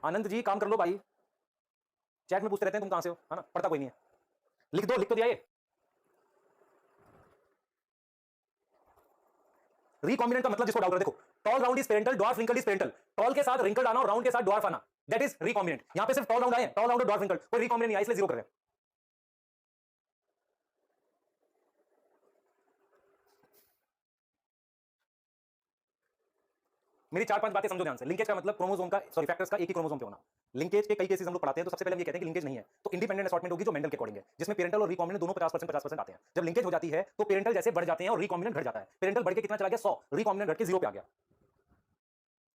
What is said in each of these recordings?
आनंद जी काम कर लो भाई, चैट में पूछते रहते हैं तुम कहां से हो, है ना, पढ़ता कोई नहीं है। लिख दो, लिख तो दिया ये। रिकॉम्बिनेंट का मतलब जिसको डाउट है, देखो tall round is parental, dwarf wrinkle is parental. Tall के साथ रिंकल आना और राउंड के साथ ड्वार्फ आना, दैट इज रिकॉम्बिनेंट। यहां पे सिर्फ टॉल राउंड आए, टॉल राउंड और ड्वार्फ रिंकल, कोई रिकॉम्बिनेंट नहीं आया, इसलिए जीरो कर रहे हैं। मेरी चार पांच बातें समझो ध्यान से। लिंकेज का मतलब क्रोमोसोम का, सॉरी फैक्टर्स का एक ही क्रोमोसोम पे होना। लिंकेज के कई केसेस हम लोग पढ़ाते हैं, तो सबसे पहले हम ये कहते हैं कि लिंकेज नहीं है, तो इंडिपेंडेंट असॉर्टमेंट होगी जो मेंडल के अकॉर्डिंग है, जिसमें पेरेंटल और रिकॉम्बिनेंट दोनों 50% 50% आते हैं। जब लिंकेज हो जाती है तो पेरेंटल जैसे बढ़ जाते हैं और रिकॉम्बिनेंट घट जाता है। पेरेंटल बढ़ के कितना चला गया 100, रिकॉम्बिनेंट घट के 0 पे आ गया।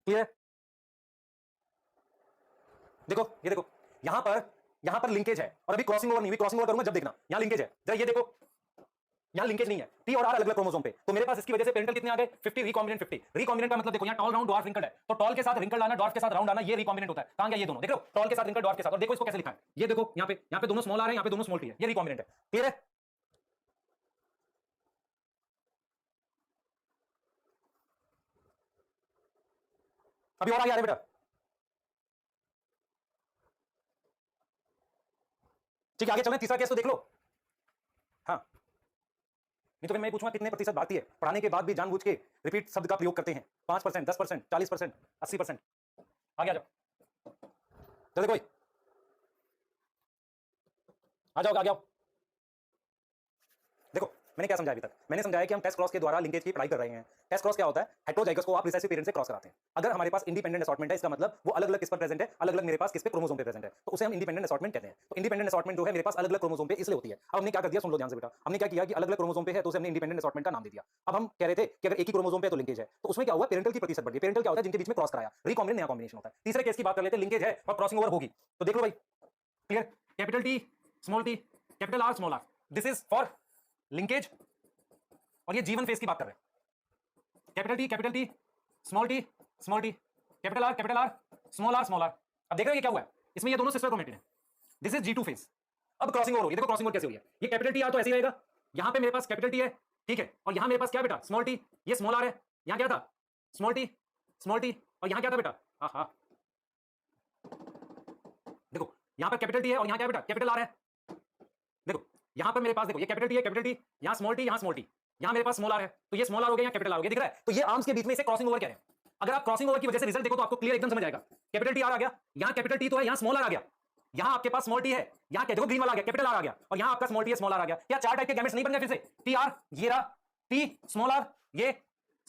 क्लियर? देखो ये देखो, यहां पर लिंकेज है और अभी क्रॉसिंग ओवर नहीं हुई, क्रॉसिंग ओवर करूंगा जब देखना। यहां लिंकेज है, जरा ये देखो, यहां लिंकेज नहीं है, टी और आर अलग अलग क्रोमोसोम पे, तो मेरे पास इसकी वजह से पेरेंटल कितने आ गए 50, रिकॉम्बिनेंट 50। रिकॉम्बिनेंट का मतलब देखो, यहां टॉल राउंड ड्वार्फ रिंकल है, तो टॉल के साथ रिंकल आना, ड्वार्फ के साथ राउंड आना, ये रिकॉम्बिनेंट होता है। कहां गया ये दोनों, देख लो, टॉल के साथ रिंकल, ड्वार्फ के साथ। और देखो इसको कैसे लिखा है, ये देखो यहां पे दोनों स्मॉल आ रहे हैं, यहां पे दोनों स्मॉल टी है, ये रिकॉम्बिनेंट है। क्लियर है? अभी और आगे आ रहे बेटा, ठीक है आगे चलें, तीसरा केस तो देख लो। हाँ, नहीं तो फिर मैं पूछूंगा कितने प्रतिशत भारतीय पढ़ाने के बाद भी जानबूझ के रिपीट शब्द का प्रयोग करते हैं। 5%, 10%, 40%, 80%। आगे आ जाओ, चलो कोई आ जाओ, आगे आओ। देखो मैंने क्या समझाया अभी तक, मैंने समझाया कि हम टेस्ट क्रॉस के द्वारा लिंकेज की पढ़ाई कर रहे हैं। टेस्ट क्रॉस क्या होता है, हेटेरोजाइगस को आप रिसेसिव पेरेंट से क्रॉस कराते हैं। अगर हमारे पास इंडिपेंडेंट असॉर्टमेंट है, इसका मतलब वो अलग अलग किस पर प्रेजेंट है, अलग अलग मेरे पास किस पे क्रोमोसोम पे प्रेजेंट है, तो उसे हम इंडिपेंडेंट असॉर्टमेंट कहते हैं। तो इंडिपेंडेंट असॉर्टमेंट जो है मेरे पास अलग अलग क्रोमोसोम पे इसलिए होती है। अब हमने क्या कर दिया, सुन लो ध्यान से बेटा, हमने क्या किया कि अलग अलग क्रोमोसोम पे है तो उसे हमने इंडिपेंडेंट असॉर्टमेंट का नाम दे दिया। अब हम कह रहे थे कि अगर एक ही क्रोमोसोम पे तो लिंकेज है, तो उसमें क्या हुआ, पेरेंटल की प्रतिशत बढ़ गई। पेरेंटल क्या होता है, जिनके बीच में क्रॉस कराया, रिकॉम्बिनेंट नया कॉम्बिनेशन होता है। तीसरे केस की बात कर लेते हैं, लिंकेज है और क्रॉसिंग ओवर होगी, तो देख लो भाई। Clear? Capital T small t, capital R small r, this is for linkage. और ये जीवन फेज की बात कर रहे हैं। Capital T small T small t, capital R small are small r. अब देख रहे हो ये क्या हुआ है, इसमें ये दोनों सिस्टर क्रोमेटिन है। This is G2 phase. अब क्रॉसिंग ओवर हो, ये देखो क्रॉसिंग ओवर कैसे हुई है। ये कैपिटल टी आर तो ऐसे ही रहेगा, यहां पे मेरे पास कैपिटल टी है, ठीक है, और यहां मेरे पास क्या बेटा स्मॉल टी, ये स्मॉल आर है, यहां क्या था स्मॉल टी और यहां क्या था बेटा, हाँ हाँ देखो यहां पर कैपिटल टी है और यहां क्या बेटा कैपिटल आर है। देखो यहां पर मेरे पास देखो, ये कैपिटल टी, यहां स्मॉल टी, यहां मेरे पास स्मॉल आर है, तो ये स्मॉल आर हो गया, कैपिटल आर हो गया, दिख रहा है। तो ये आर्म्स के बीच में इसे क्रॉसिंग ओवर कह रहे हैं। अगर आप क्रॉसिंग ओवर की वजह से रिजल्ट देखो तो आपको क्लियर एकदम समझ आएगा। कैपिटल टी आर आ गया, यहां कैपिटल टी तो है, यहां स्मॉल आर आ गया, यहां आपके पास स्मॉल टी है, यहां देखो ग्रीन वाला आ गया, कैपिटल आर आ गया, और यहां आपका स्मॉल टी है, स्मॉल आर आ गया। क्या चार टाइप के गैमेट्स नहीं बन गए फिर से, टी आर, ये रहा टी स्मॉल आर, ये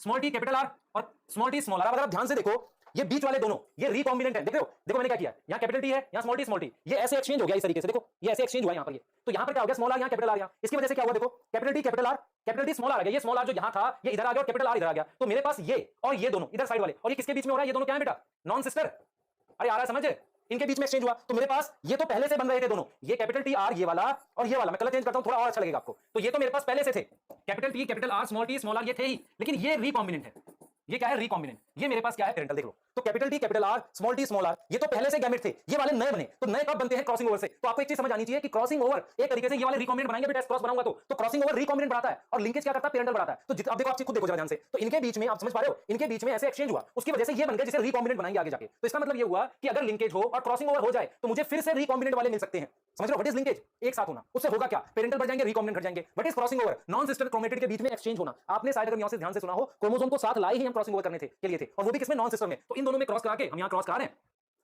स्मॉल टी कैपिटल आर और स्मॉल टी स्मॉल आर। अगर आप ध्यान से देखो ये बीच वाले दोनों ये रिकॉम्बिनेंट है, देख रहे हो, देखो मैंने क्या किया, यहां कैपिटल टी है, यहां स्मॉल टी, ये ऐसे एक्सचेंज हो गया इस तरीके से, देखो ये ऐसे एक्सचेंज हुआ यहां पर, ये तो यहां पर क्या हो गया स्मॉल आर, यहां कैपिटल आर, यहां इसकी वजह से क्या हुआ, देखो capital T capital T small R आ गया, ये स्मॉल आर जो यहां था ये इधर आ गया और कैपिटल आर इधर आ गया। तो मेरे पास ये और ये दोनों इधर साइड वाले, और ये किसके बीच में हो रहा है, ये दोनों क्या है बेटा नॉन सिस्टर। अरे आ रहा है समझ, इनके बीच में एक्सचेंज हुआ। तो मेरे पास ये तो पहले से बन रहे थे दोनों, ये कैपिटल टी आर ये वाला और ये वाला, मैं कलर चेंज करता हूं थोड़ा और अच्छा लगेगा आपको। तो ये तो मेरे पास पहले से थे, capital T capital R small r ये थे ही, लेकिन ये रिकॉम्बिनेंट है। ये क्या है रिकॉम्बिनेंट, ये मेरे पास क्या है पेरेंटल, देख लो। तो capital T capital R small r ये तो पहले से गैमेट थे, ये वाले नए बने। तो नए कब बनते हैं, क्रॉसिंग ओवर से। तो आपको एक चीज समझ आनी चाहिए कि क्रॉसिंग ओवर एक तरीके से ये वाले रिकॉम्बिनेंट बनाएंगे, बेटा क्रॉस बनाऊंगा तो क्रॉसिंग ओवर रिकॉम्बिनेंट बनाता है और लिंकेज क्या करता है पेरेंटल बनाता है। तो अब देखो आप खुद देखो जरा ध्यान से, तो इनके बीच में आप समझ पा रहे हो, इनके बीच में ऐसे एक्सचेंज हुआ, उसकी वजह से ये बन गए जिसे रिकॉम्बिनेंट बनाएंगे आगे जाके। तो इसका मतलब ये हुआ कि अगर लिंकेज हो और क्रॉसिंग ओवर हो जाए तो मुझे फिर से रिकॉम्बिनेंट वाले मिल सकते हैं। समझ रहे हो, व्हाट इज लिंकेज, एक साथ होना, उससे होगा क्या, पेरेंटल बढ़ जाएंगे, रिकॉम्बिनेंट घट जाएंगे। What is crossing over, non sister chromatid के बीच में एक्सचेंज होना। आपने शायद अगर मियोसिस ध्यान से सुना हो, क्रोमोसोम को साथ लाए ही हम क्रॉसिंग ओवर करने के लिए थे, और वो भी किसमें, नॉन सिस्टर में। तो इन दोनों में क्रॉस करा के हम यहां क्रॉस करा रहे हैं,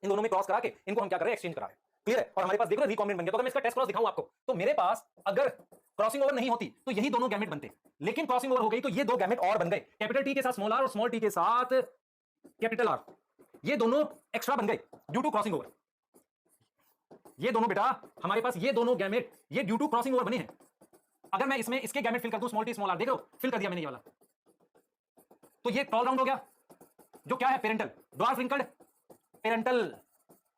इन दोनों में क्रॉस करा के इनको हम क्या कर रहे हैं, एक्सचेंज करा रहे हैं। क्लियर है, और हमारे पास देखो रिकॉम्बिनेंट बन गया। तो अगर मैं इसका टेस्ट क्रॉस दिखाऊं आपको, तो मेरे पास अगर क्रॉसिंग ओवर नहीं होती तो यही दोनों गैमेट बनते, लेकिन क्रॉसिंग ओवर हो गई तो ये दो गैमेट और बन गए, कैपिटल टी के साथ स्मॉल आर और स्मॉल टी के साथ कैपिटल आर, ये दोनों एक्स्ट्रा बन गए ड्यू टू क्रॉसिंग ओवर। ये दोनों बेटा हमारे पास ये दोनों गैमेट ये ड्यू टू क्रॉसिंग ओवर बने हैं। अगर मैं इसमें इसके गैमेट फिल कर दूं स्मॉल आर, देखो फिल कर दिया मैंने ये वाला, तो ये टॉल राउंड हो गया जो क्या है पेरेंटल, ड्वार्फ रिंकल्ड पेरेंटल,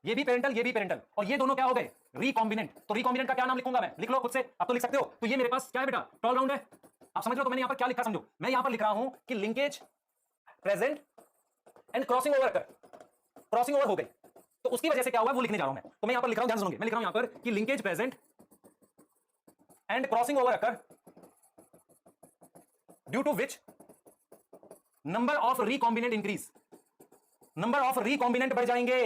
ये भी पेरेंटल, और ये दोनों क्या हो गए रिकॉम्बिनेंट। तो रिकॉम्बिनेंट का क्या नाम लिखूंगा मैं, लिख लो खुद से, अब तो लिख सकते हो। तो ये मेरे पास क्या है बेटा टॉल राउंड है, आप समझ लो। तो मैंने यहां पर क्या लिखा समझो, मैं यहां पर लिख रहा हूं कि linkage present and crossing over कर, क्रॉसिंग ओवर हो गई तो उसकी वजह से क्या हुआ वो लिखने जा रहा हूं मैं। तो मैं यहां पर लिख रहा हूं, ध्यान सुनोगे, मैं लिख रहा हूं यहां पर कि linkage present and crossing over occur due to which number of recombinant increase, number of recombinant बढ़ जाएंगे।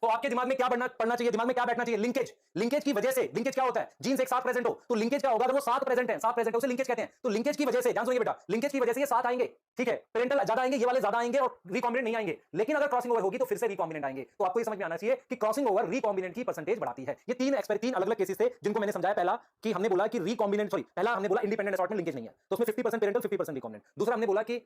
तो आपके दिमाग में क्या पढ़ना चाहिए, दिमाग में क्या बैठना चाहिए? लिंकेज। लिंकेज की वजह से, लिंकेज क्या होता है? जीन्स एक साथ प्रेजेंट हो तो लिंकेज क्या होगा? अगर वो साथ प्रेजेंट है, साथ प्रेजेंट है, उसे लिंकेज कहते हैं। तो लिंकेज की वजह से, ध्यान सुनिए बेटा, लिंकेज की वजह से ये साथ आएंगे, ठीक है, पेरेंटल ज्यादा आएंगे, ये वाले ज्यादा आएंगे और रिकॉम्बिनेंट नहीं आएंगे। लेकिन अगर क्रॉसिंग ओवर होगी तो फिर से रिकॉम्बिनेंट आएंगे। तो आपको ये समझ में आना चाहिए कि क्रॉसिंग ओवर रिकॉम्बिनेंट की परसेंटेज बढ़ाती है। ये तीन अलग अलग केसेस थे जिनको मैंने समझाया। पहला कि हमने बोला कि रिकॉम्बिनेंट, सॉरी, पहला हमने बोला इंडिपेंडेंट असॉर्टमेंट लिंकेज नहीं है, तो उसमें 50% पेरेंटल 50% रिकॉम्बिनेंट। दूसरा हमने बोला कि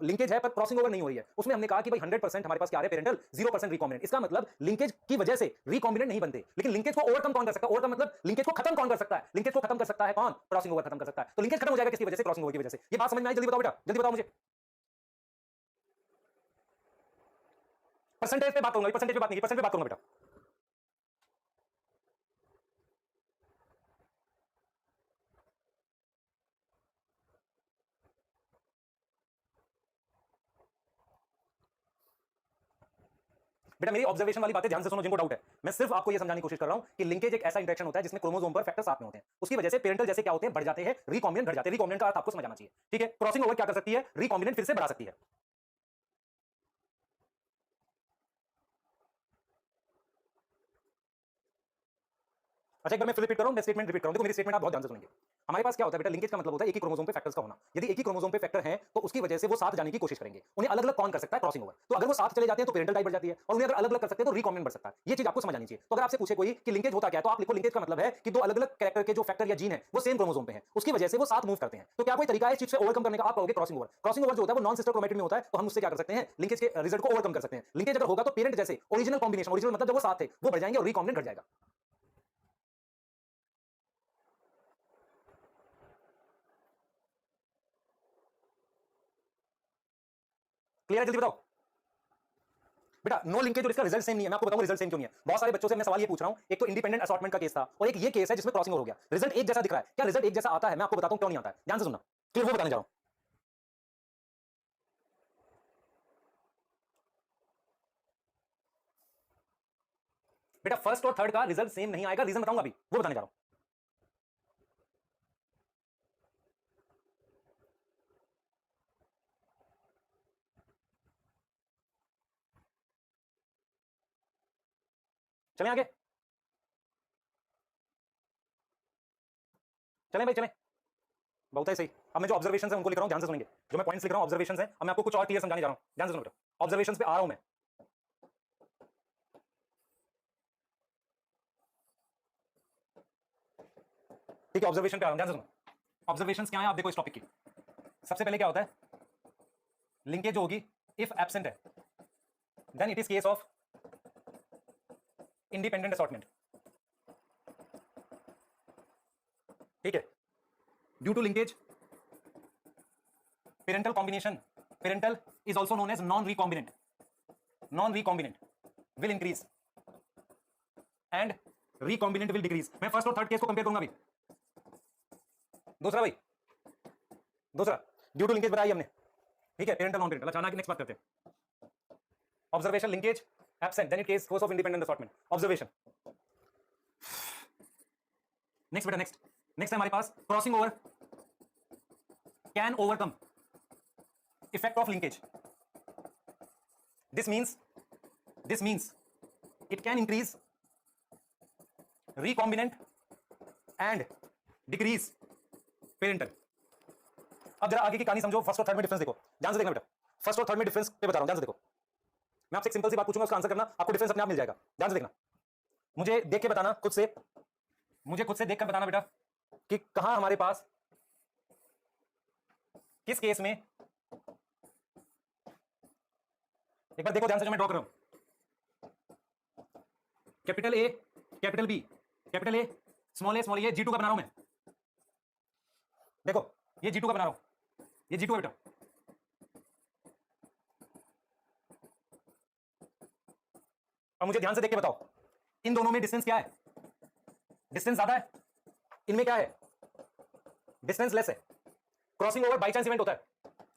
लिंकेज है पर क्रॉसिंग ओवर नहीं हो रही है, उसमें हमने कहा कि भाई 100% हमारे पास क्या है, पेरेंटल, 0% रिकॉम्बिनेंट। इसका मतलब लिंकेज की वजह से रिकॉम्बिनेंट नहीं बनते। लेकिन लिंकेज को ओवरकम कौन कर सकता है? ओवरकम मतलब लिंकेज को खत्म कौन कर सकता है? लिंकेज को खत्म कर सकता है कौन? क्रॉसिंग ओवर खत्म कर सकता है। तो लिंकेज खत्म हो जाएगा किसकी वजह से? क्रॉसिंग ओवर की वजह से। ये बात समझ में आई? जल्दी बताओ बेटा, जल्दी बताओ मुझे। परसेंटेज पे बात करूंगा, परसेंटेज पे बात नहीं, परसेंट पे बात करूंगा बेटा। बेटा मेरी ऑब्जर्वेशन वाली बातें ध्यान से सुनो जिनको डाउट है। मैं सिर्फ आपको यह समझाने की कोशिश कर रहा हूं कि लिंकेज एक ऐसा इंटरेक्शन होता है जिसमें क्रोमोसोम पर फैक्टर साथ में होते हैं, उसकी वजह से पेरेंटल जैसे क्या होते हैं, बढ़ जाते हैं, रिकॉम्बिनेंट घट जाते हैं। रिकॉम्बिनेंट का अर्थ आपको समझ आना चाहिए, ठीक है? क्रॉसिंग ओवर क्या कर सकती है? रिकॉम्बिनेंट फिर से बढ़ा सकती है। अच्छा एक बार मैं रिपीट कर रहा हूं, मैं स्टेटमेंट रिपीट कर रहा हूं, देखो मेरी स्टेटमेंट आप बहुत ध्यान से सुनेंगे। हमारे पास क्या होता है बेटा, लिंकेज का मतलब होता है एक ही क्रोमोसोम पे फैक्टर्स का होना। यदि एक ही क्रोमोसोम पे फैक्टर है तो उसकी वजह से वो साथ जाने की कोशिश करेंगे। उन्हें अलग अलग कौन कर सकता है? Crossing over. तो अगर वो साथ चले जाते हैं तो पेरेंटल टाइप बढ़ जाती है, और उन्हें अगर अलग अलग कर सकते हैं तो रिकॉम्बिनेंट बढ़ सकता है। ये चीज आपको समझ आनी चाहिए। तो अगर आपसे पूछे कोई कि लिंकेज होता क्या है, तो आप लिखो लिंकेज का मतलब है कि दो अलग अलग कैरेक्टर के जो फैक्टर या जीन है वो सेम क्रोमोसोम पे है, उसकी वजह से वो साथ मूव करते हैं। तो क्या कोई तरीका है इस चीज से ओवरकम करने का? आप कहोगे क्रॉसिंग ओवर। क्रॉसिंग ओवर जो होता है वो नॉन सिस्टर क्रोमैटिड में होता है, तो हम उससे क्या कर सकते हैं? लिंकेज के रिजल्ट को ओवरकम कर सकते हैं। लिंकेज अगर होगा तो पेरेंट जैसे ओरिजिनल कॉम्बिनेशन, ओरिजिनल मतलब जब वो साथ थे, वो बढ़ जाएंगे और रिकॉम्बिनेंट घट जाएगा। क्लियर है? जल्दी बताओ बेटा। नो लिंकेज और इसका रिजल्ट सेम नहीं है। मैं आपको बताऊंगा रिजल्ट सेम क्यों नहीं है। बहुत सारे बच्चों से मैं सवाल ये पूछ रहा हूं, एक तो इंडिपेंडेंट असॉर्टमेंट का केस था और एक ये केस है जिसमें क्रॉसिंग ओवर हो गया। रिजल्ट एक जैसा दिख रहा है। क्या रिजल्ट एक जैसा आता है? मैं आपको बताता हूं क्यों नहीं आता है, ध्यान से सुनना, क्लियर वो बताने जा रहा हूं। बेटा फर्स्ट और थर्ड का रिजल्ट सेम नहीं आएगा, रीजन बताऊंगा अभी, वो बताने जा रहा हूं। चलें आगे, चलें भाई चलें, बहुत है सही। अब मैं जो ऑब्जर्वेशन है उनको लिख रहा हूं, ध्यान से सुनेंगे। जो मैं पॉइंट्स लिख रहा हूं ऑब्जर्वेशन है, अब मैं आपको कुछ और क्लियर समझाने जा रहा हूं, ध्यान से सुनो बेटा। ऑब्जर्वेशन पे आ रहा हूं मैं, ठीक है? ऑब्जर्वेशन पे आ रहा हूं, ध्यान से सुनो। ऑब्जर्वेशन क्या है आप देखो इस टॉपिक की। सबसे पहले क्या होता है, लिंकेज जो होगी इफ एब्सेंट है then it is case of independent assortment, ठीक है? Due to linkage parental combination, parental is also known as non recombinant, non recombinant will increase and recombinant will decrease. मैं फर्स्ट और third case को compare करूंगा अभी। दूसरा भाई, दूसरा ड्यू टू लिंकेज बताई हमने, ठीक है? Parental non parental. अच्छा नेक्स्ट बात करते हैं। Observation linkage absent then it case of independent assortment. Observation next बेटा, नेक्स्ट नेक्स्ट है हमारे पास crossing over can overcome effect of linkage. This means it can increase recombinant and decrease parental. अब जरा आगे की कहानी समझो, फर्स्ट और थर्ड में डिफरेंस देखो, ध्यान से देखना बेटा। फर्स्ट और थर्ड में डिफरेंस पे बता रहा हूं, ध्यान से देखो। मैं आपसे एक सिंपल सी बात पूछूंगा, उसका आंसर करना, आपको डिफरेंस अपने आप मिल जाएगा। ध्यान से देखना, मुझे देख के बताना, खुद से, मुझे खुद से देख कर बताना बेटा कि कहां हमारे पास किस केस में, एक बार देखो ध्यान से जो मैं ड्रॉ कर रहा हूं। Capital A, capital B, capital A, small A, ये G2 का बना रहा हूं मैं। देखो ये G2 का बना रहा हूं, ये G2 है बेटा। अब मुझे ध्यान से देख के बताओ इन दोनों में डिस्टेंस क्या है? डिस्टेंस ज्यादा है, इनमें क्या है? डिस्टेंस लेस है। Crossing over by chance event होता है।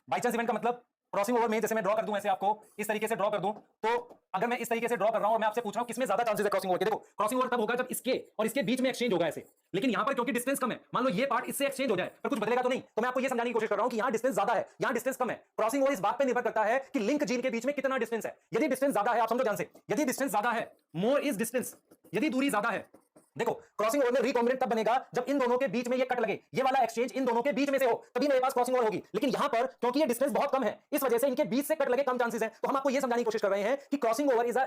बाई चांस इवेंट का मतलब क्रॉसिंग ओवर में जैसे मैं ड्रॉ कर दूं, ऐसे आपको इस तरीके से ड्रॉ कर दूं, तो अगर मैं इस तरीके से ड्रॉ कर रहा हूं और मैं आपसे पूछ रहा हूं किसमें ज्यादा चांसेस है क्रॉसिंग ओवर के, देखो क्रॉसिंग ओवर तब होगा जब इसके और इसके बीच में एक्सचेंज होगा ऐसे, लेकिन यहां पर क्योंकि डिस्टेंस कम है, मान लो ये पार्ट इससे एक्सचेंज हो जाए पर कुछ बदलेगा तो नहीं, तो मैं आपको ये समझाने की कोशिश कर रहा हूं कि यहां डिस्टेंस ज्यादा है, यहां डिस्टेंस कम है। क्रॉसिंग ओवर इस बात पर निर्भर करता है कि लिंक जीन के बीच में कितना डिस्टेंस है। यदि डिस्टेंस ज्यादा है, आप समझो ध्यान से, यदि डिस्टेंस ज्यादा है, मोर इज डिस्टेंस, यदि दूरी ज्यादा है, देखो क्रॉसिंग ओवर में रिकॉम्बिनेंट तब बनेगा जब इन दोनों के बीच में ये कट लगे, ये वाला एक्सचेंज इन दोनों के बीच में से हो, तभी मेरे पास क्रॉसिंग ओवर होगी। लेकिन यहां पर क्योंकि ये डिस्टेंस बहुत कम है, इस वजह से इनके बीच से कट लगे कम चांसेस हैं। तो हम आपको ये समझाने की कोशिश कर रहे हैं कि crossing over is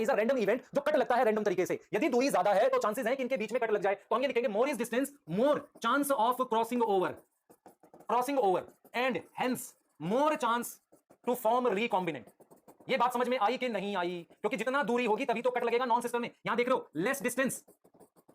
a random event, जो कट लगता है रैंडम तरीके से। यदि दूरी ज्यादा है तो चांसेस है कि इनके बीच में कट लग जाए, तो हम ये लिखेंगे more is distance, more chance of crossing over and hence more chance to form recombinant. ये बात समझ में आई कि नहीं आई? क्योंकि जितना दूरी होगी तभी तो कट लगेगा नॉन सिस्टम में। यहां देख रहे हो, लेस डिस्टेंस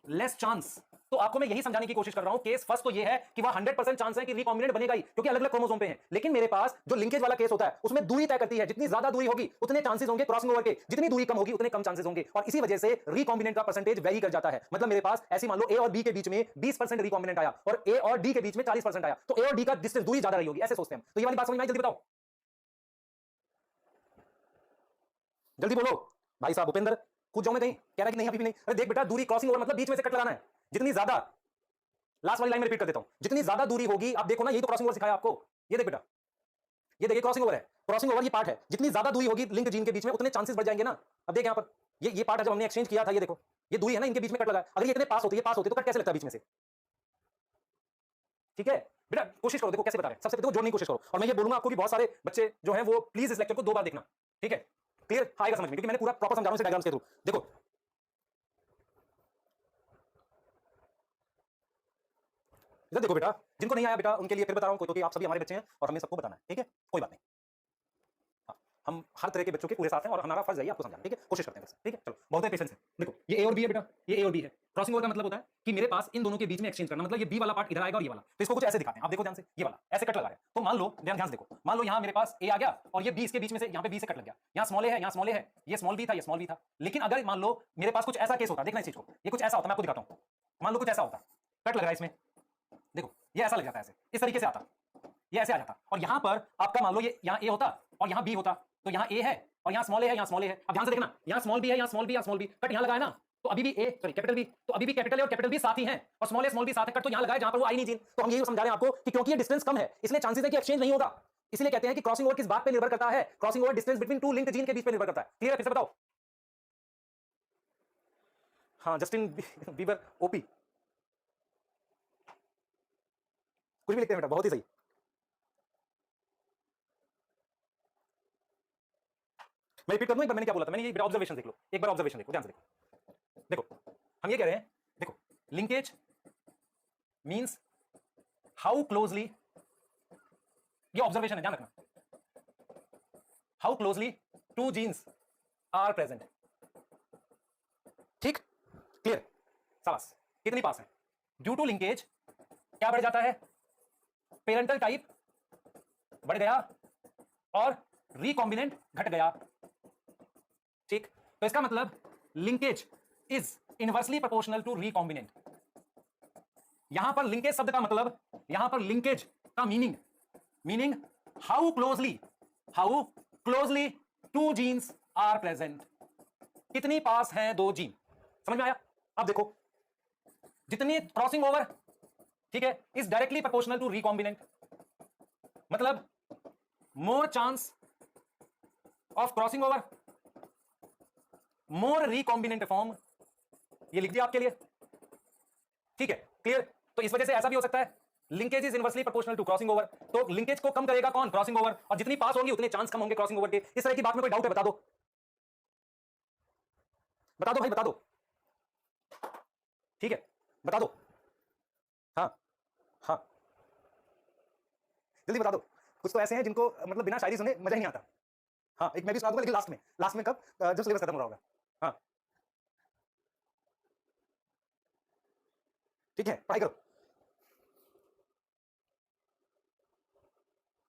लेस चांस। तो आपको मैं यही समझाने की कोशिश कर रहा हूं, केस फर्स्ट तो ये है कि वह 100% चांस है कि रिकॉम्बिनेंट बनेगा ही, क्योंकि अलग अलग क्रोमोसोम पे हैं। लेकिन मेरे पास जो लिंकेज वाला केस होता है उसमें दूरी तय करती है, जितनी ज्यादा दूरी होगी उतने चांसेस होंगे क्रॉसिंग ओवर के, जितनी दूरी कम होगी उतने कम चांसेस होंगे, और इसी वजह से रिकॉम्बिनेंट का परसेंटेज वेरी कर जाता है। मतलब मेरे पास ऐसी मान लो ए और बी के बीच में 20% रिकॉम्बिनेंट आया और ए और डी के बीच में 40% आया, तो ए और डी का डिस्टेंस दूरी ज्यादा रही होगी, ऐसे सोचते हैं। तो ये वाली बात समझ में आई? जल्दी बताओ, जल्दी बोलो भाई साहब। भूपेंद्र कूद जाओ, मैं कहीं कह रहा कि नहीं अभी भी नहीं। अरे देख बेटा, दूरी क्रॉसिंग ओवर मतलब बीच में से कट लगाना है, जितनी ज्यादा, लास्ट वाली लाइन में रिपीट कर देता हूं, जितनी ज्यादा दूरी होगी, आप देखो ना, यही तो क्रॉसिंग ओवर सिखाया आपको। ये देख बेटा, ये देखिए क्रॉसिंग ओवर है, क्रॉसिंग ओवर ये पार्ट है, जितनी ज्यादा दूरी होगी लिंक जीन के बीच में उतने चांसेस बढ़ जाएंगे ना। अब देख यहां पर ये पार्ट है, जब हमने एक्सचेंज किया था, ये देखो ये दूरी है ना, इनके बीच में कट लगा है। अगर ये इतने पास होते तो कट कैसे लगता है बीच में से? ठीक है बेटा, कोशिश करो, देखो कैसे बता रहे हैं। सबसे पहले जोड़ने की कोशिश करो, और मैं ये बोलूंगा आपको कि बहुत सारे बच्चे जो हैं वो प्लीज इस लेक्चर को 2 बार देखना, ठीक है? क्लियर आएगा समझ में, क्योंकि मैंने पूरा प्रॉपर समझा रहा हूं डायग्राम्स के थ्रू। देखो इधर देखो बेटा, जिनको नहीं आया बेटा उनके लिए फिर बता रहा हूं, क्योंकि आप सभी हमारे बच्चे हैं और हमें सबको बताना है, ठीक है? कोई बात नहीं, हाँ, हम हर तरह के बच्चों के पूरे साथ हैं और हमारा फर्ज है आपको समझाना, ठीक है? कोशिश करते हैं, ठीक है? चलो, बहुत है पेशेंस है। देखो ये ए और बी है बेटा, ये ए और बी है। क्रॉसिंग ओवर का मतलब होता है कि मेरे पास इन दोनों के बीच में एक्सचेंज करना, मतलब ये बी वाला पार्ट इधर आएगा और ये वाला, तो इसको कुछ ऐसे दिखाते हैं। आप देखो ध्यान से, ये वाला ऐसे कट लगा है, तो मान लो ध्यान से देखो, मान लो यहां मेरे पास ए आ गया और ये बी इसके बीच में से, यहां पे बी से कट लग गया, यहां स्मॉल ए है, यहां स्मॉल ए है, ये स्मॉल बी था, ये स्मॉल बी था। लेकिन अगर मान लो मेरे पास कुछ ऐसा केस होता, देखना इस चीज को, ये कुछ ऐसा होता, मैं आपको दिखाता हूं। मान लो कुछ ऐसा होता, कट लग रहा है इसमें, देखो ये ऐसा लग जाता है, ऐसे इस तरीके से आता, ये ऐसे आ जाता, और यहां पर आपका मान लो ये यहां ए होता और यहां बी होता, तो यहां ए है और यहां स्मॉल ए है, यहां स्मॉल ए है। अब ध्यान से देखना, यहां स्मॉल बी है, यहां स्मॉल बी, यहां स्मॉल बी, कट यहां लगाया ना, तो अभी भी ए सॉरी कैपिटल बी, तो अभी भी कैपिटल ए और कैपिटल बी साथ ही हैं, और स्मॉल बी साथ है, कट तो यहां लगाया जहां पर वो आई नहीं जीन। तो हम यही समझा रहे हैं आपको कि क्योंकि ये डिस्टेंस कम है, इसलिए चांसेस है कि एक्सचेंज नहीं होगा। इसलिए कहते हैं कि क्रॉसिंग ओवर किस बात पे निर्भर करता है? Crossing over distance between two linked gene के बीच पे निर्भर करता है। क्लियर है? फिर से बताओ। हाँ, जस्टिन बीबर ओपी, कुछ भी लिखते हैं बेटा, बहुत ही सही। मैं रिपीट कर दूं एक बार, मैंने क्या बोला था? मैंने ये ऑब्जर्वेशन देख लो, एक बार ऑब्जर्वेशन देखो, ध्यान से देखो। देखो हम ये कह रहे हैं, देखो लिंकेज मींस हाउ क्लोजली, ये ऑब्जर्वेशन है, ध्यान रखना, how closely two genes are present. ठीक, क्लियर, शाबाश, कितनी पास है? ड्यू टू लिंकेज क्या बढ़ जाता है? पेरेंटल टाइप बढ़ गया और रिकॉम्बिनेंट घट गया। ठीक, तो इसका मतलब linkage is inversely proportional to recombinant. यहां पर लिंकेज शब्द का मतलब, यहां पर लिंकेज का meaning how closely two genes are present. कितनी पास हैं दो जीन? समझ में आया? अब देखो, जितनी क्रॉसिंग ओवर, ठीक है, is directly proportional to recombinant, मतलब more chance of crossing over, more recombinant form. ये लिख दिया आपके लिए, ठीक है? क्लियर? तो इस वजह से ऐसा भी हो सकता है, linkage is inversely proportional to crossing over, तो लिंकेज को कम करेगा कौन? क्रॉसिंग ओवर, और जितनी पास होंगी उतने चांस कम होंगे क्रॉसिंग ओवर के। इस तरह की बात में कोई डाउट है? बता दो, बता दो भाई, बता दो, ठीक है, बता दो, हाँ हाँ, जल्दी बता दो। कुछ तो ऐसे हैं जिनको मतलब बिना शायरी सुने मजा ही नहीं आता। हाँ, एक मैं भी सुना दूंगा, लेकिन लास्ट में कब? जब सिलेबस खत्म हो रहा होगा। हाँ, ठीक है, पढ़ाई करो,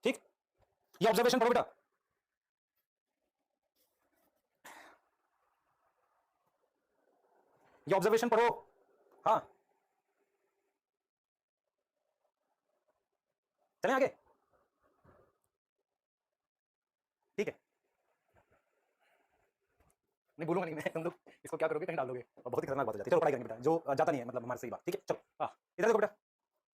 ठीक, ये ऑब्जर्वेशन करो बेटा। ये ऑब्जर्वेशन पढ़ो, हाँ, चलें आगे। नहीं बोलूंगा नहीं मैं, तुम लोग इसको क्या करोगे, कहीं डाल दोगे और बहुत ही खतरनाक बात हो जाती है। चलो पढ़ाई करेंगे बेटा, जो जाता नहीं है मतलब हमारे सही बात, ठीक है चलो। इधर देखो बेटा,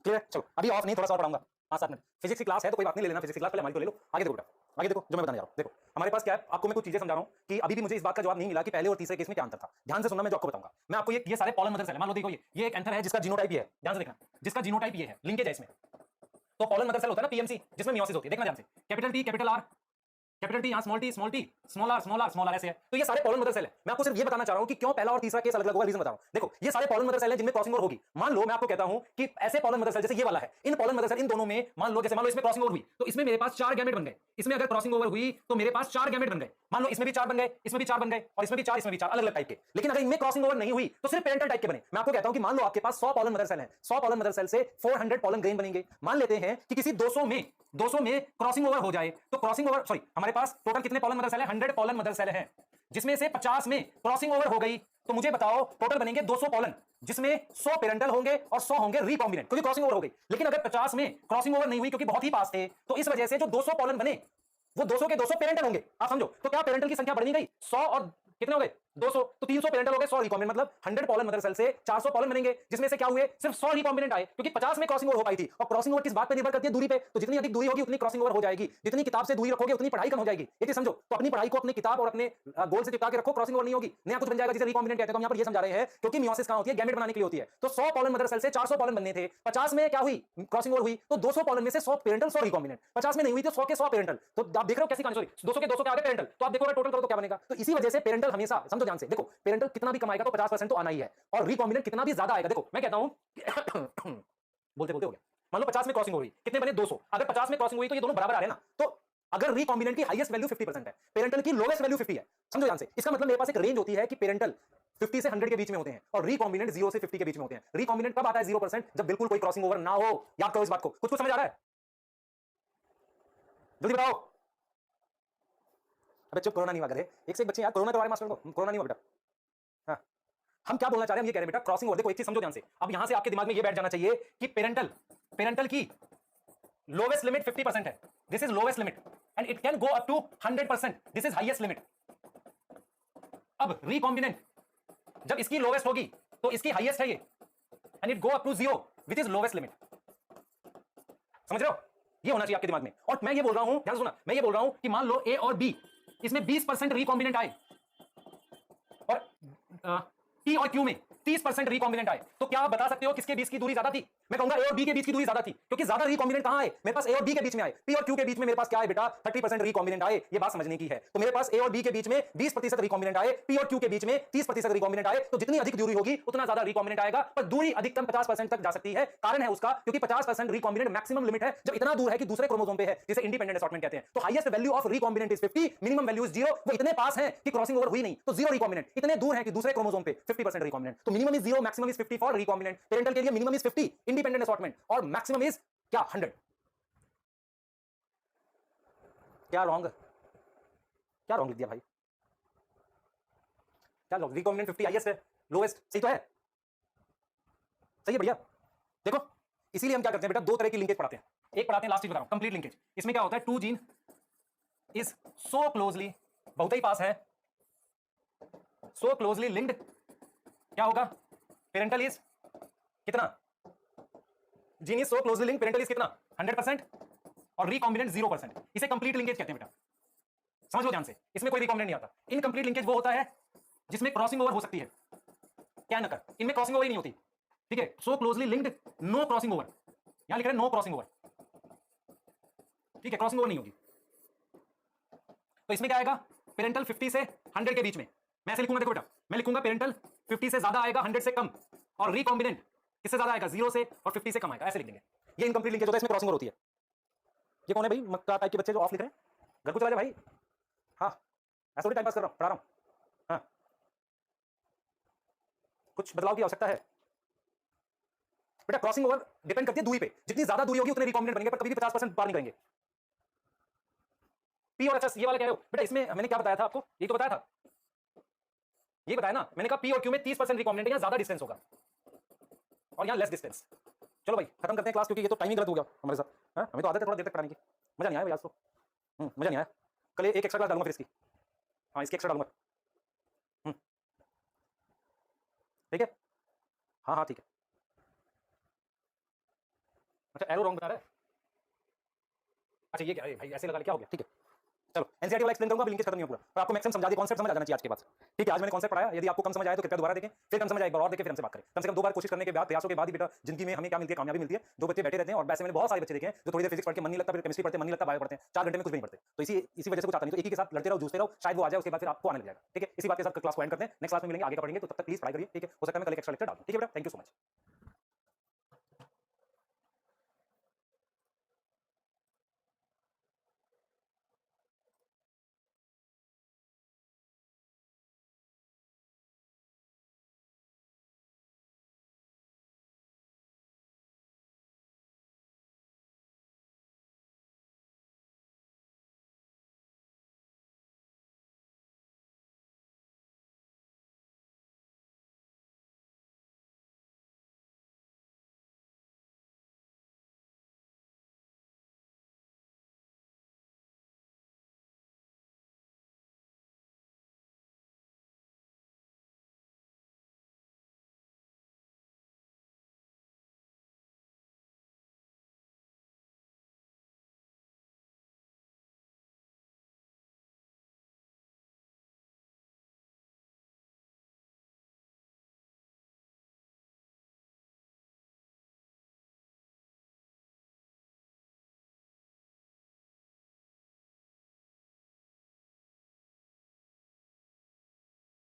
क्लियर है, चलो अभी ऑफ नहीं, थोड़ा सा और पढ़ाऊंगा 5-7 मिनट। फिजिक्स की क्लास है तो कोई बात नहीं, ले लेना फिजिक्स की क्लास, पहले हमारी तो ले लो। आगे देखो बेटा, आगे देखो जो मैं बताने जा रहा हूँ। देखो हमारे पास क्या है, आपको मैं कुछ चीजें समझा रहा हूँ कि अभी भी मुझे इस बात का जवाब नहीं मिला कि पहले और तीसरे केस में क्या अंतर था। ध्यान से सुनना, मैं जो आपको बताऊंगा। मैं आपको ये सारे पॉलन मदर सेल है, मान लो देखो ये एक एंथर है जिसका जीनोटाइप ये है, ध्यान से देखना, जिसका जीनोटाइप ये है, लिंकेज है इसमें। तो पॉलन मदर सेल होता है ना पीएमसी, जिसमें मियोसिस होती है, देखना ध्यान से, capital T capital R, capital T यहाँ small T small T, small are small are small R, ऐसे है। तो ये सारे पॉलन मदर सेल है। मैं आपको सिर्फ ये बताना चाह रहा हूं कि क्यों पहला और तीसरा केस अलग अलग होगा, रीजन बता रहा हूं। देखो ये सारे पॉलन मदर सेल हैं जिनमें क्रॉसिंग ओवर होगी। मान लो मैं आपको कहता हूं कि ऐसे पॉलन मदर सेल जैसे ये वाला है, इन पॉलन मदर सेल इन दोनों में मान लो, जैसे मान लो इसमें क्रॉसिंग ओवर हुई तो इसमें मेरे पास 4 गैमेट बन गए। इसमें अगर क्रॉसिंग ओवर हुई तो मेरे पास 4 गैमेट बन गए। मान लो इसमें भी 4 बन गए, इसमें भी 4 बन गए, और इसमें भी 4, इसमें भी 4, अलग अलग टाइप के। लेकिन अगर इनमें क्रॉसिंग ओवर नहीं हुई तो सिर्फ पेरेंटल टाइप के बने। मैं आपको कहता हूं कि मान लो आपके पास 100 पॉलन मदर सेल है, 100 पॉलन मदर सेल से 400 पॉलन ग्रेन बनेंगे। मान लेते हैं कि किसी 200 में क्रॉसिंग ओवर हो जाए तो क्रॉसिंग ओवर, सॉरी, हमारे पास टोटल कितने पॉलन मदर सेल है, 100 पॉलन मदर सेल है, जिसमें से 50 में क्रॉसिंग ओवर हो गई तो मुझे बताओ टोटल बनेंगे 200 पॉलन, जिसमें 100 पेरेंटल होंगे और 100 होंगे रिकॉम्बिनेंट, क्योंकि क्रॉसिंग ओवर हो गई। लेकिन अगर 50 में क्रॉसिंग ओवर नहीं हुई क्योंकि बहुत ही पास थे, तो इस वजह से जो 200 पॉलन बने वो 200 के 200 पेरेंटल होंगे। आप समझो, तो क्या पेरेंटल की संख्या बढ़ नहीं गई, 100 और कितने हो गए 200, तो 300 पेरेंटल हो गए, 100 रिकॉम्बिनेंट, मतलब 100 पॉलन मदर सेल से 400 पॉलन बनेंगे, जिसमें से क्या हुए, सिर्फ 100 रिकॉम्बिनेंट आए, क्योंकि 50 में क्रॉसिंग ओवर हो पाई थी। और क्रॉसिंग ओवर किस बात पे निर्भर करती है, दूरी पे। तो जितनी अधिक दूरी होगी उतनी क्रॉसिंग ओवर हो जाएगी, जितनी किताब से दूरी रखोगे उतनी पढ़ाई कम हो जाएगी। ये चीज समझो। तो अपनी पढ़ाई को अपने किताब और अपने गोल से चिपका के रखो, क्रॉसिंग ओवर नहीं होगी, नया कुछ बन जाएगा जिसे रिकॉम्बिनेंट कहते हैं। तो हम यहां पर ये समझा रहे हैं क्योंकि मियोसिस कहां होती है, गैमेट बनाने के लिए होती है। तो 100 पॉलन मदर सेल से 400 पॉलन बनने थे, 50 में क्या हुई, क्रॉसिंग ओवर हुई, तो 200 पॉलन में से 100 पेरेंटल 100 रिकॉम्बिनेंट, 50 में नहीं हुई तो 100 के 100 पेरेंटल। तो आप देख रहे हो कैसी कहानी, सॉरी 200 के 200 के आगे पेरेंटल, तो आप देखो अगर टोटल करो तो क्या बनेगा। तो इसी वजह से पेरेंटल हमेशा, समझो ध्यान से, देखो पेरेंटल कितना भी कमाएगा तो 50% तो आना ही है, और रिकॉम्बिनेंट कितना भी ज्यादा आएगा। देखो मैं कहता हूं बोलते बोलते हो गया, मान लो 50 में क्रॉसिंग हुई, कितने बने 200, अगर 50 में क्रॉसिंग हुई तो ये दोनों बराबर आ रहे हैं ना। तो अगर रिकॉम्बिनेंट की हाईएस्ट वैल्यू 50% है, पेरेंटल की लोवेस्ट वैल्यू 50 है, समझो ध्यान से, इसका मतलब मेरे पास एक रेंज होती है कि पेरेंटल 50 से 100 के बीच में होते हैं और रिकॉम्बिनेंट 0 से 50 के बीच में होते हैं। रिकॉम्बिनेंट कब आता है 0%, जब बिल्कुल कोई क्रॉसिंग ओवर ना हो। याद करो इस बात को, कुछ समझ आ रहा है, जल्दी बताओ। अबे चुप, कोरोना नहीं हुआ करे, एक से एक बच्चे यार कोरोना करवा रहे मास्टर को, कोरोना नहीं हुआ बेटा। हाँ, हम क्या बोलना चाह रहे हैं, हम ये कह रहे हैं बेटा क्रॉसिंग ओवर, देखो एक चीज समझो ध्यान से, अब यहां से आपके दिमाग में ये बैठ जाना चाहिए कि पेरेंटल की लोवेस्ट लिमिट 50% है, this is lowest limit, and it can go up to 100%, this is highest limit. अब रिकॉम्बिनेंट जब इसकी लोवेस्ट होगी तो इसकी हाईएस्ट है ये, and it go up to 0 which is lowest limit. समझ रहे हो, ये होना चाहिए आपके दिमाग में। और मैं ये बोल रहा हूं, ध्यान सुना, मैं ये बोल रहा हूं कि मान लो ए और बी, इसमें 20% रिकॉम्बिनेंट आए और टी और क्यू में 30% रिकॉम्बिनेंट आए, तो क्या आप बता सकते हो किसके बीच की दूरी ज्यादा थी? मैं कहूंगा ए और बी के बीच की दूरी ज्यादा थी, क्योंकि ज्यादा रिकॉम्बिनेंट कहां आए, मेरे पास ए और बी के बीच में आए। पी और क्यू के बीच में मेरे पास क्या है बेटा, 30% रिकॉम्बिनेंट आए। ये बात समझने की है। तो मेरे पास ए और बी के बीच में 20% रिकॉम्बिनेंट आए, पी और क्यू के बीच में 30% रिकॉम्बिनेंट आए। तो जितनी अधिक दूरी होगी उतना ज्यादा रिकॉम्बिनेंट आएगा, पर दूरी अधिकतम 50% तक जा सकती है। कारण है उसका, क्योंकि 50% रिकॉम्बिनेंट मैक्सिमम लिमिट है, जब इतना दूर है कि दूसरे क्रोमोसोम पे है, जिसे इंडिपेंडेंट असॉर्टमेंट कहते हैं। तो highest value of recombinant is 50, minimum value is 0। वो इतने पास है कि क्रॉसिंग ओवर हुई नहीं, तो 0 रिकॉम्बिनेंट, इतने दूर है कि दूसरे क्रोमोसोम पे 50% रिकॉम्बिनेंट। तो minimum is 0, maximum is 50 for recombinant. Parental के लिए मिनिमम इज 50 इंडिपेंडेंट असॉर्टमेंट और मैक्सिमम इज क्या 100। क्या रॉन्ग, क्या रॉन्ग लिख दिया भाई, क्या रॉन्ग, रिकॉम्बिनेंट 50 हाईएस्ट है, लोएस्ट सही तो है, सही है बढ़िया। देखो इसीलिए हम क्या करते हैं बेटा, दो तरह की लिंकेज पढ़ाते हैं। एक पढ़ाते हैं, लास्ट चीज बता रहा हूं, कंप्लीट लिंकेज। इसमें क्या होता है, two gene is so closely, बहुत ही पास है, सो क्लोजली लिंक्ड, क्या होगा, पेरेंटल इज कितना, gene is so closely linked, parental is कितना 100% और रिकॉम्बिनेंट 0%। इसे कंप्लीट लिंकेज कहते हैं बेटा, समझ लो ध्यान से, इसमें कोई रिकॉम्बिनेंट नहीं आता। इनकंप्लीट लिंकेज वो होता है जिसमें क्रॉसिंग ओवर हो सकती है, क्या न कर, इनमें क्रॉसिंग ओवर ही नहीं होती, ठीक है। So closely linked, no crossing over, यहां लिख रहे हैं नो क्रॉसिंग ओवर, ठीक है, क्रॉसिंग ओवर नहीं होगी। तो इसमें क्या आएगा, पेरेंटल 50 से 100 के बीच में, मैं ऐसे लिखूंगा, देखो बेटा, मैं लिखूंगा पेरेंटल 50 से ज्यादा आएगा, 100 से कम, और रिकॉम्बिनेंट किससे ज्यादा आएगा, 0 से और 50 से कम आएगा, ऐसे लिख देंगे। ये इनकंप्लीट लिंकेज होता है, इसमें क्रॉसिंग ओवर होती है। ये कौन है भाई, मक्का टाइप के बच्चे जो ऑफ लिख रहे हैं, घर को चला जा भाई। हाँ ऐसा थोड़ी टाइम पास कर रहा हूं, पढ़ा रहा हूं। हाँ कुछ बदलाव की आवश्यकता है बेटा। क्रॉसिंग ओवर डिपेंड करती है दूरी पे, जितनी ज्यादा दूरी होगी उतने रिकॉम्बिनेंट बनेंगे, पर कभी भी 50% पार नहीं करेंगे। पी और एच, ये वाला कह रहे हो बेटा, इसमें मैंने क्या बताया था आपको, ये तो बताया था, ये बताया ना मैंने, कहा पी और क्यू में 30% रिकॉम्बिनेंट, यहां ज्यादा डिस्टेंस होगा और यहां लेस डिस्टेंस। चलो भाई खत्म करते हैं क्लास, क्योंकि ये तो टाइमिंग गलत हो गया हमारे साथ। हाँ हमें तो आदत है थोड़ा देर तक पढ़ाने की, मजा नहीं आया भाई आज तो, मजा नहीं आया। कल एक एक्स्ट्रा क्लास डालूंगा फिर इसकी, हाँ इसकी एक्स्ट्रा डालूंगा। ठीक है? हाँ, हाँ, ठीक है। अच्छा एरो रॉन्ग बता रहा है? अच्छा ये क्या है भाई, ऐसे लगा ले, क्या हो गया? ठीक है। चलो एनसीईआरटी वाला एक्सप्लेन करूंगा, लिंकेज खत्म नहीं हुआ पूरा, पर आपको मैक्सिमम समझा दिया, कॉन्सेप्ट समझ आ जाना चाहिए आज के बाद। ठीक है, आज मैंने कॉन्सेप्ट पढ़ाया, यदि आपको कम समझ आया तो कृपया दोबारा देखें, फिर कम समझ आए एक बार और देखें, फिर हमसे बात करें। कम से कम 2 बार कोशिश करने के बाद, प्रयासों के बाद ही बेटा जिंदगी में हमें क्या मिलती है, कामयाबी मिलती है। जो बच्चे बैठे रहते हैं, और वैसे मैंने बहुत सारे बच्चे देखे हैं जो थोड़ी देर फिजिक्स पढ़ के मन नहीं लगता, फिर केमिस्ट्री पढ़ते मन नहीं लगता, बायो पढ़ते हैं, 4 घंटे में कुछ भी नहीं पढ़ते। तो इसी वजह से कुछ आता नहीं, तो एक ही के साथ लड़ते रहो, जूझते रहो, शायद वो आ जाए, उसके बाद फिर आपको आने लग जाएगा। ठीक है, इसी बात के साथ क्लास को एंड करते हैं, नेक्स्ट क्लास में मिलेंगे, आगे का पढ़ेंगे, तो तब तक प्लीज पढ़ाई करिए। ठीक है, हो सकता है मैं कल एक एक्स्ट्रा लेक्चर डाल दूं। ठीक है बेटा, थैंक यू सो मच।